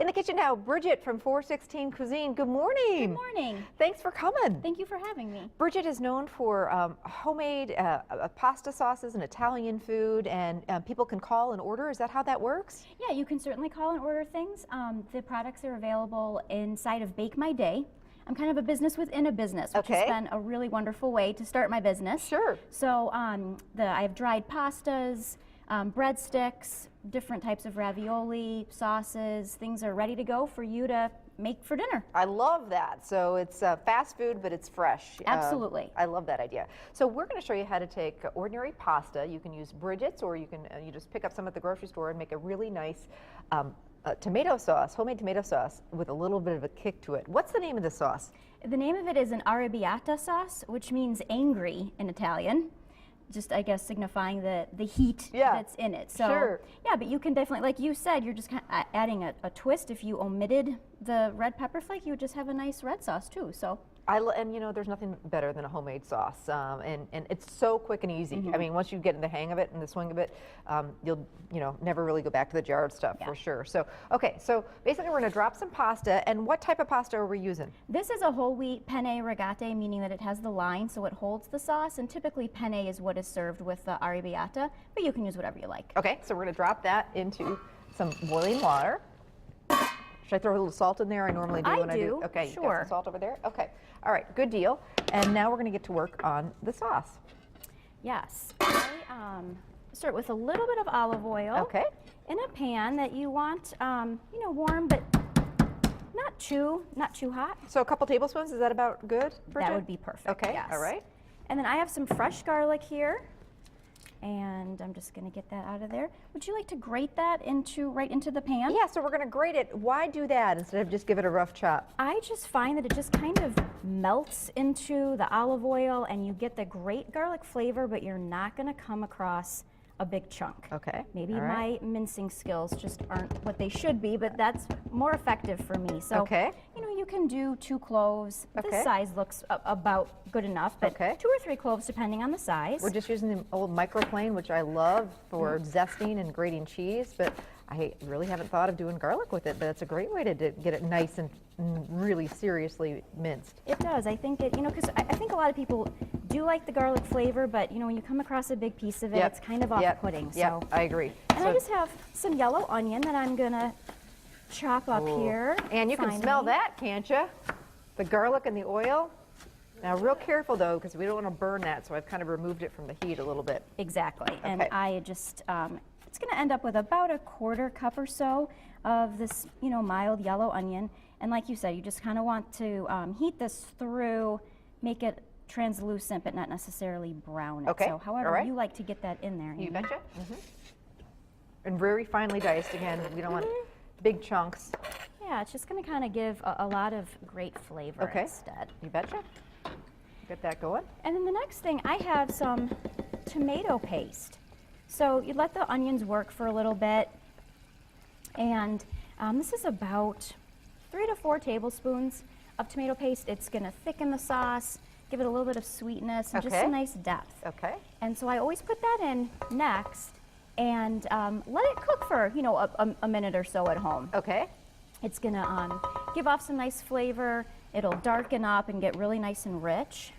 In the kitchen now, Bridget from 416 Cuisine. Good morning. Good morning. Thanks for coming. Thank you for having me. Bridget is known for homemade pasta sauces and Italian food, and people can call and order. Is that how that works? Yeah, you can certainly call and order things. The products are available inside of Bake My Day. I'm kind of a business within a business, which has been a really wonderful way to start my business. Sure. So I have dried pastas, breadsticks, different types of ravioli, sauces. Things are ready to go for you to make for dinner. I love that. So it's fast food, but it's fresh. Absolutely. I love that idea. So we're going to show you how to take ordinary pasta. You can use Bridget's, or you can you just pick up some at the grocery store and make a really nice tomato sauce, homemade tomato sauce with a little bit of a kick to it. What's the name of the sauce? The name of it is an arrabbiata sauce, which means angry in Italian. Just, I guess, signifying the heat that's in it. So, yeah, but you can definitely, like you said, you're just kind of adding a twist. If you omitted the red pepper flake, you would just have a nice red sauce too. So. And you know, there's nothing better than a homemade sauce, and it's so quick and easy. I mean, once you get in the hang of it and the swing of it, you'll never really go back to the jarred stuff for sure. So okay, so basically we're going to drop some pasta. And what type of pasta are we using? This is a whole wheat penne rigate, meaning that it has the line, so it holds the sauce. And typically penne is what is served with the arrabbiata, but you can use whatever you like. Okay, so we're going to drop that into some boiling water. Should I throw a little salt in there? I normally do when I do. Okay, sure. You got some salt over there? Okay. All right, good deal. And now we're going to get to work on the sauce. Yes. I start with a little bit of olive oil in a pan that you want, warm, but not too hot. So a couple tablespoons, is that about good, Bridget? That would be perfect. Okay, yes. all right. And then I have some fresh garlic here. And I'm just going to get that out of there. Would you like to grate that right into the pan? Yeah, so we're going to grate it. Why do that instead of just give it a rough chop? I just find that it just kind of melts into the olive oil and you get the great garlic flavor, but you're not going to come across a big chunk. Okay. Maybe my mincing skills just aren't what they should be, but that's more effective for me. So, you can do 2 cloves. This size looks about good enough, but 2 or 3 cloves depending on the size. We're just using the old microplane, which I love for zesting and grating cheese, but I really haven't thought of doing garlic with it, but it's a great way to get it nice and really seriously minced. It does. I think it, because I think a lot of people do like the garlic flavor, but when you come across a big piece of it, it's kind of off-putting. So I agree. And I just have some yellow onion that I'm gonna chop up here. And you can smell that, can't you? The garlic and the oil. Now, real careful though, because we don't want to burn that, so I've kind of removed it from the heat a little bit. Exactly. And I just, it's going to end up with about a 1/4 cup or so of this, mild yellow onion. And like you said, you just kind of want to heat this through, make it translucent, but not necessarily brown it. So however you like to get that in there. You betcha. And very finely diced again. We don't want big chunks. Yeah, it's just going to kind of give a lot of great flavor instead. You betcha. Get that going. And then the next thing, I have some tomato paste. So you let the onions work for a little bit, and this is about 3 to 4 tablespoons of tomato paste. It's going to thicken the sauce, give it a little bit of sweetness, and just a nice depth. And so I always put that in next, and let it cook for a minute or so at home. It's going to give off some nice flavor. It'll darken up and get really nice and rich.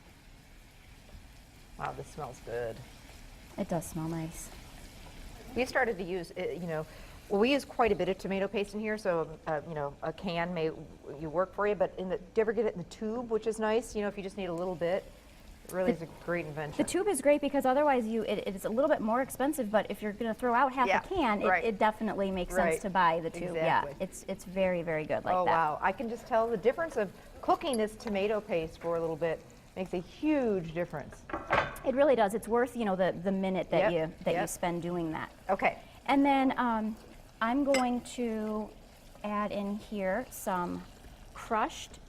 Wow, this smells good. It does smell nice. We started to use, well, we use quite a bit of tomato paste in here, so a can may work for you. But do you ever get it in the tube, which is nice? If you just need a little bit, it really is a great invention. The tube is great because otherwise it's a little bit more expensive. But if you're going to throw out half a can, it definitely makes sense to buy the tube. Yeah, it's very, very good like that. Oh wow, I can just tell the difference of cooking this tomato paste for a little bit. Makes a huge difference. It really does. It's worth the minute that you spend doing that. And then I'm going to add in here some crushed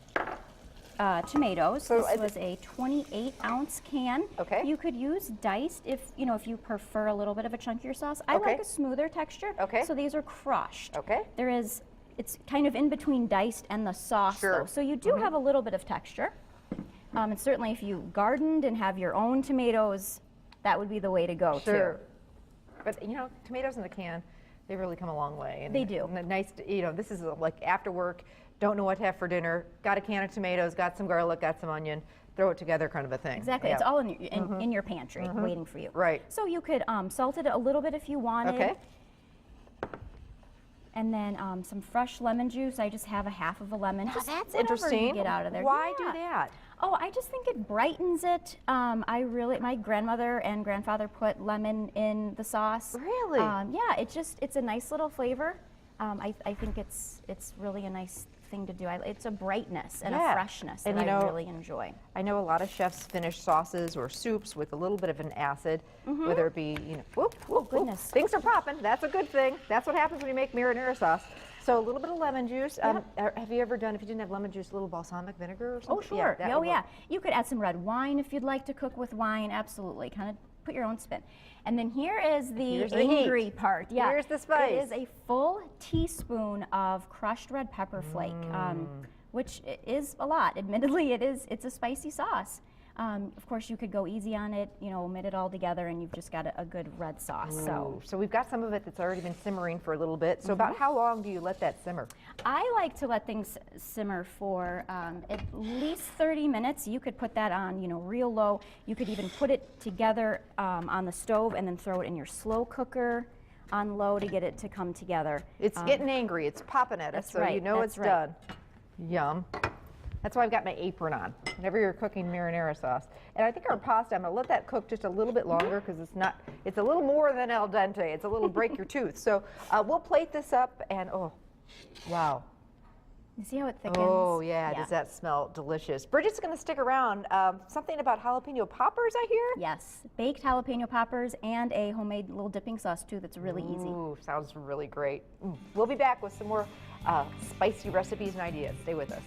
tomatoes. So this was a 28-ounce can. You could use diced if you prefer a little bit of a chunkier sauce. I like a smoother texture. So these are crushed. It's kind of in between diced and the sauce though. So you do have a little bit of texture. And certainly if you gardened and have your own tomatoes, that would be the way to go too. But tomatoes in the can, They really come a long way. And They do. Nice, this is like after work, don't know what to have for dinner, got a can of tomatoes, got some garlic, got some onion, throw it together kind of a thing. Exactly. Yeah. It's all in your pantry waiting for you. Right. So you could salt it a little bit if you wanted. Okay. And then some fresh lemon juice. I just have a half of a lemon. Now Just that's whatever interesting. You get out of there. Why Yeah. do that? Oh, I just think it brightens it. My grandmother and grandfather put lemon in the sauce. Really? Yeah, it's a nice little flavor. I think it's really a nice thing to do. It's a brightness and a freshness that I really enjoy. I know a lot of chefs finish sauces or soups with a little bit of an acid, whether it be, whoop, whoop, goodness. Whoop. Things are popping. That's a good thing. That's what happens when you make marinara sauce. So a little bit of lemon juice. Have you ever done, if you didn't have lemon juice, a little balsamic vinegar or something? Oh, sure. that Oh, would yeah. work. You could add some red wine if you'd like to cook with wine. Absolutely. Kind of put your own spin. And then here is Here's the the heat. angry part. Yeah. Here's the spice. It is a full teaspoon of crushed red pepper flake, which is a lot. Admittedly, it's a spicy sauce. Of course, you could go easy on it, omit it all together, and you've just got a good red sauce. So we've got some of it that's already been simmering for a little bit. So about how long do you let that simmer? I like to let things simmer for at least 30 minutes. You could put that on, real low. You could even put it together on the stove and then throw it in your slow cooker on low to get it to come together. It's getting angry. It's popping at us, That's so right, you know that's it's right. done. Yum. That's why I've got my apron on whenever you're cooking marinara sauce. And I think our pasta, I'm gonna let that cook just a little bit longer because it's a little more than al dente. It's a little break your tooth. So we'll plate this up and, oh, wow. You see how it thickens? Oh, yeah, does that smell delicious? Bridget's gonna stick around. Something about jalapeno poppers, I hear? Yes, baked jalapeno poppers and a homemade little dipping sauce too that's really easy. Ooh, sounds really great. We'll be back with some more spicy recipes and ideas. Stay with us.